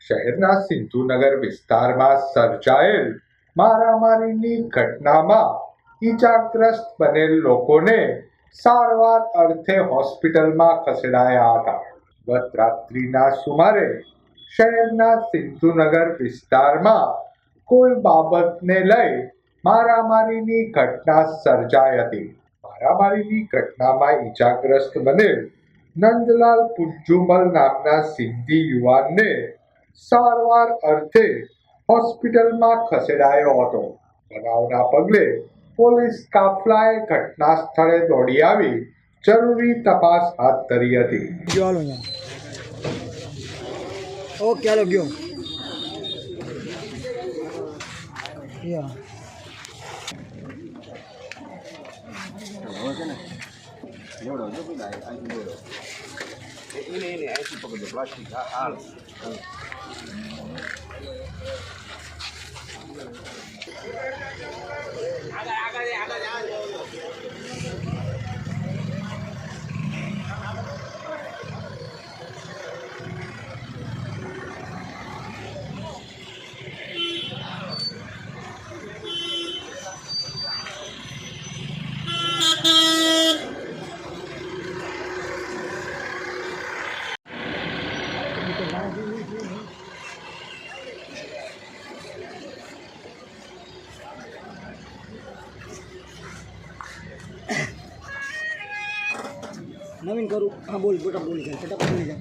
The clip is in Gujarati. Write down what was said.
શહેરના સિંધુનગર વિસ્તારમાં સર્જાયેલ મારામારીની ઘટનામાં ઈજાગ્રસ્ત બનેલ લોકોને સારવાર અર્થે હોસ્પિટલમાં ખસેડાયા હતા. ગત રાત્રિના સુમારે શહેરના સિંધુનગર વિસ્તારમાં કોઈ બાબતને લઈ મારામારીની ઘટના સર્જાઈ હતી. મારામારીની ઘટનામાં ઈજાગ્રસ્ત બનેલ નંદલાલ પુંજુમલ નામના સિંધી યુવાનને સારવાર અર્થે હોસ્પિટલમાં ખસેડાયો હતો. બનાવના પગલે પોલીસ કાફલાએ ઘટના સ્થળે દોડી આવી જરૂરી તપાસ હાથ ધરી હતી. ઓકે હાલો ગયો ini ऐसी पकड़ प्लास्टिक हाल નવીન કરું. હા બોલ ફટાફટ બોલી જાય.